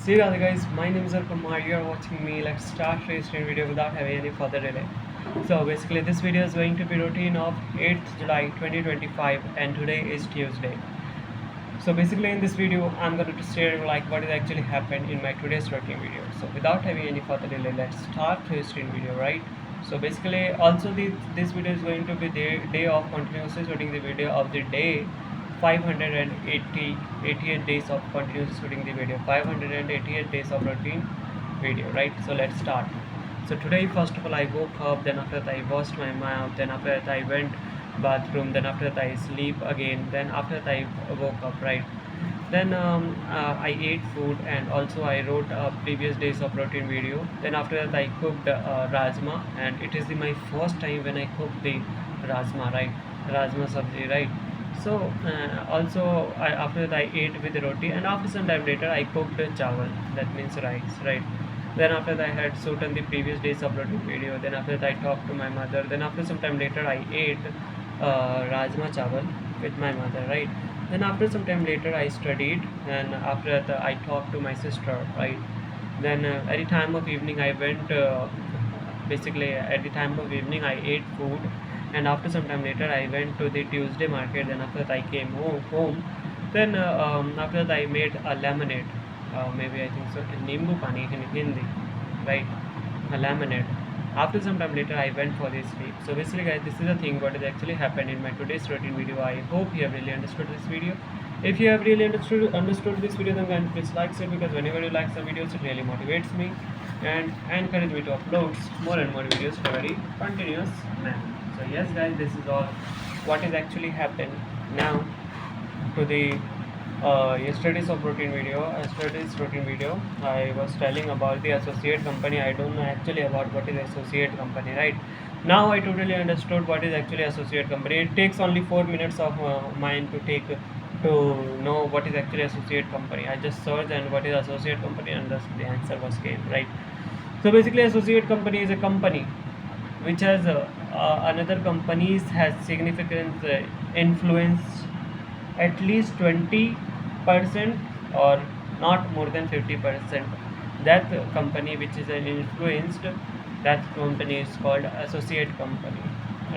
See you guys, my name is Kumar. You are watching me. Let's start registering video without having any further delay. So basically this video is going to be routine of 8th July 2025 and today is Tuesday. So basically in this video I'm going to share like what is actually happened in my today's routine video. So without having any further delay, let's start registering video, right? So basically also this video is going to be the day of continuously shooting the video of the day 588 days of continuous shooting the video, 588 days of routine video, right? So let's start. So today first of all I woke up, then after that I washed my mouth, then after that I went bathroom, then after that I sleep again, then after that I woke up, right? Then I ate food and also I wrote previous days of routine video. Then after that I cooked rajma, and it is my first time when I cooked the rajma, right? Rajma sabji, right? So also after that I ate with roti, and after some time later I cooked chawal, that means rice, right? Then after that I had shoot on the previous days uploaded video. Then after that I talked to my mother. Then after some time later I ate rajma chawal with my mother, right? Then after some time later I studied, and after that I talked to my sister, right? Then at the time of evening I went basically at the time of evening I ate food, and after some time later I went to the Tuesday market. Then after that I came home. Then after that I made a lemonade, maybe I think so, nimbu pani in Hindi, right? A lemonade. After some time later I went for the sleep. So basically guys, this is the thing what has actually happened in my today's routine video. I hope you have really understood this video. If you have really understood this video, then please like it, because whenever you like some videos it really motivates me and encourage me to upload more and more videos in a very continuous manner. So yes guys, this is all what is actually happened now to the yesterday's routine video. I was telling about the associate company. I don't know actually about what is associate company, right? Now I totally understood what is actually associate company. It takes only 4 minutes of mine to know what is actually associate company. I just searched and what is associate company, and thus the answer was came, right? So basically associate company is a company which has another companies has significant influence at least 20% or not more than 50%. That company which is an influenced, that company is called associate company,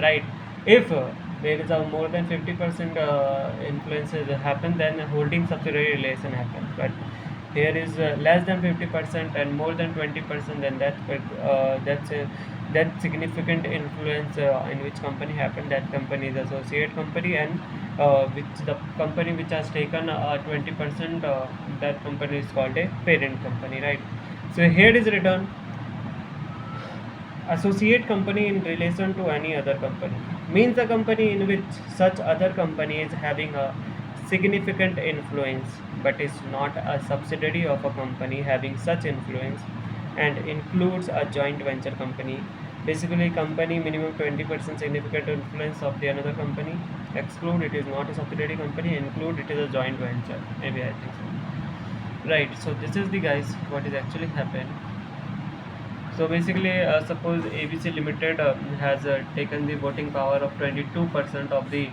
right? If there is a more than 50% influences happen, then holding subsidiary relation happen. But here is less than 50% and more than 20%, then that significant influence in which company happened, that company is associate company. And which the company which has taken 20%, that company is called a parent company, right? So here is written associate company in relation to any other company means a company in which such other company is having a significant influence but is not a subsidiary of a company having such influence, and includes a joint venture company. Basically company minimum 20% significant influence of the another company. Exclude it is not a subsidiary company. Include it is a joint venture, maybe I think so, right? So this is the guys what is actually happened. So basically suppose ABC Limited has taken the voting power of 22% of the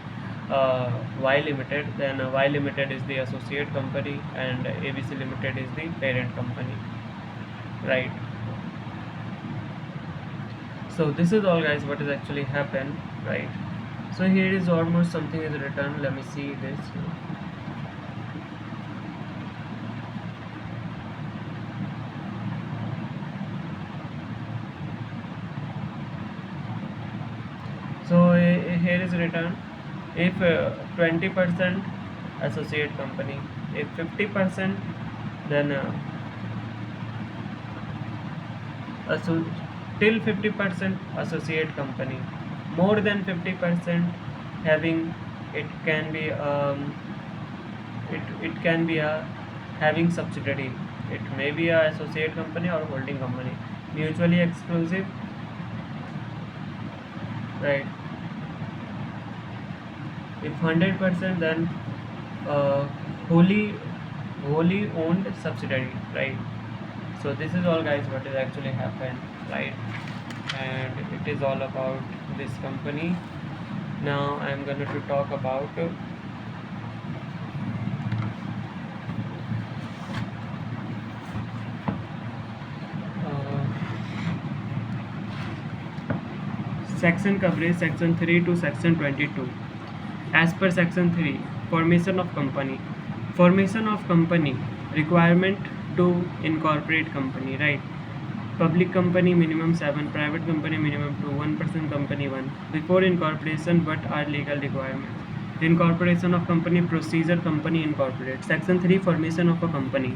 Y Limited. Then Y Limited is the associate company and ABC Limited is the parent company, right? So this is all guys what is actually happened, right? So here is almost something is written. Let me see this. So here is written, if 20% associate company, if 50%, then till 50% associate company, more than 50% having, it can be it can be a having subsidiary. It may be a associate company or holding company, mutually exclusive, right? If 100%, then uh, wholly owned subsidiary, right? So this is all guys what is actually happened, right? And it is all about this company. Now I am going to talk about Section coverage section 3 to section 22. As per section 3, formation of company. Formation of company, requirement to incorporate company, right? Public company minimum 7, private company minimum 2, 1% company 1. Before incorporation, what are legal requirements? Incorporation of company procedure, company incorporate. Section 3, formation of a company.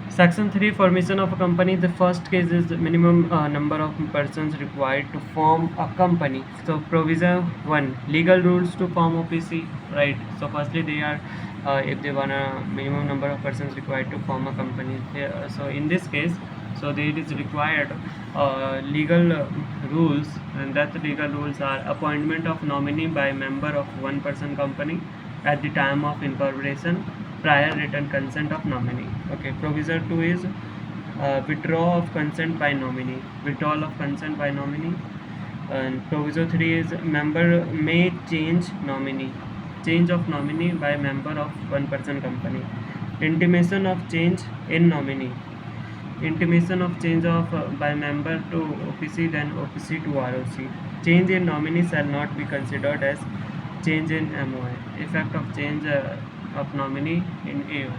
Section 3, formation of a company. The first case is the minimum number of persons required to form a company. So provision 1, legal rules to form OPC, right? So firstly they are if they want a minimum number of persons required to form a company. So in this case, so there is required legal rules, and that legal rules are appointment of nominee by member of one person company at the time of incorporation, prior written consent of nominee. Okay, provision 2 is withdrawal of consent by nominee, withdrawal of consent by nominee. And provision 3 is member may change nominee, change of nominee by member of one person company. Intimation of change in nominee, intimation of change of by member to OPC, then OPC to ROC. Change in nominee shall not be considered as change in MOI. Effect of change of nominee in AOI.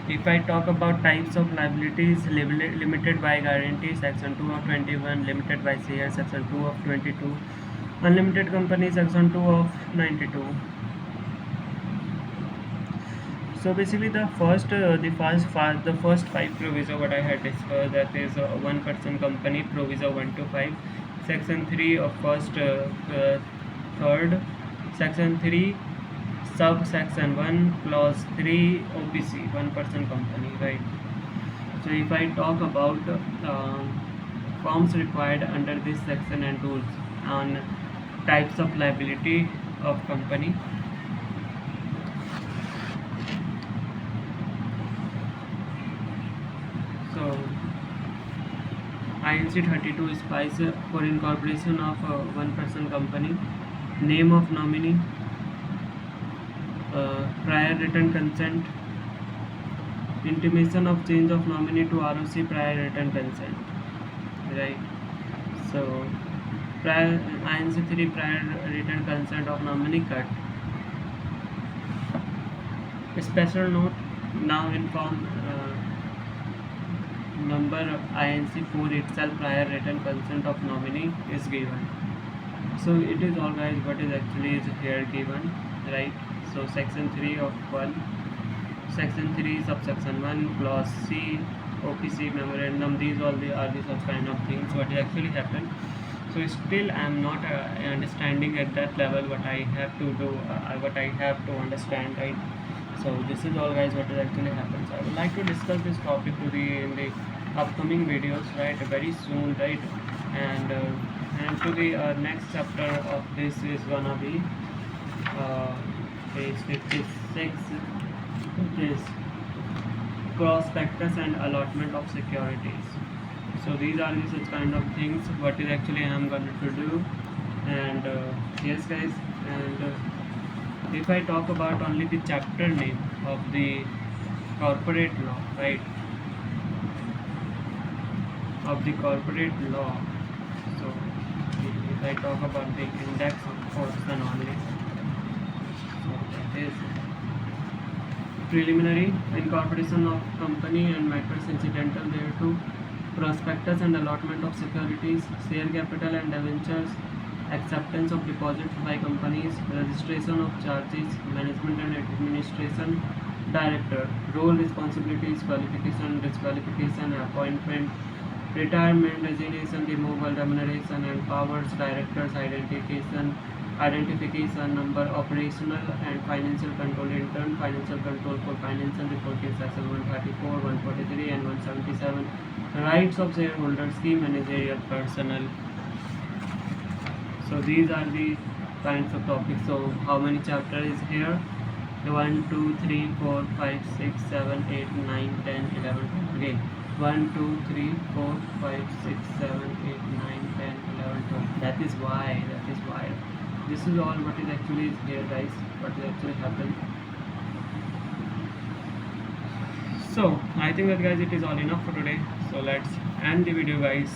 If I talk about types of liabilities, limited by guarantee, section 2 of 21, limited by share, section 2 of 22, unlimited company, section 2 of 92. So basically the first five proviso what I had discussed, that is one person company proviso 1 to 5, section 3 of first third, section 3 subsection 1 clause 3 OPC, one person company, right? So if I talk about forms required under this section and rules on types of liability of company. So INC 32 SPICE for incorporation of one person company, name of nominee, prior written consent, intimation of change of nominee to ROC, prior written consent, right? So prior INC 3 prior written consent of nominee cut. A special note, now inform number INC 4 itself prior written consent of nominee is given. So it is all guys what is actually is here given, right? So section 3 of 1, section 3 subsection 1 clause C, OPC memorandum, these all are the such kind of things what actually happened. So still I am not understanding at that level what I have to do, what I have to understand, right? So this is all guys what actually happens. I would like to discuss this topic in the upcoming videos, right, very soon, right? And to the next chapter of this is gonna be page 56, which is prospectus and allotment of securities. So these are the such kind of things what is actually I am going to do. And yes guys, and if I talk about only the chapter name of the corporate law, right, of the corporate law. So if I talk about the index portion only, so that is preliminary, incorporation of company and matters incidental thereto, prospectus and allotment of securities, share capital and debentures, acceptance of deposits by companies, registration of charges, management and administration, director, role, responsibilities, qualification, disqualification, appointment, retirement, resignation, removal, remuneration and powers, directors, identification, number, operational and financial control, intern financial control for financial reporting, section 134, 143 and 177, rights of shareholders, key managerial personnel. So these are the kinds of topics. So how many chapters is here? 1, 2, 3, 4, 5, 6, 7, 8, 9, 10, 11, 12. Again 1, 2, 3, 4, 5, 6, 7, 8, 9, 10, 11, 12. That is why this is all what is actually is here guys, what is actually happened. So I think that guys it is all enough for today. So let's end the video guys.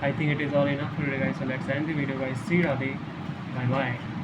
I think it is all enough for today, guys. So let's end the video, guys. See you, Radhe. Bye bye.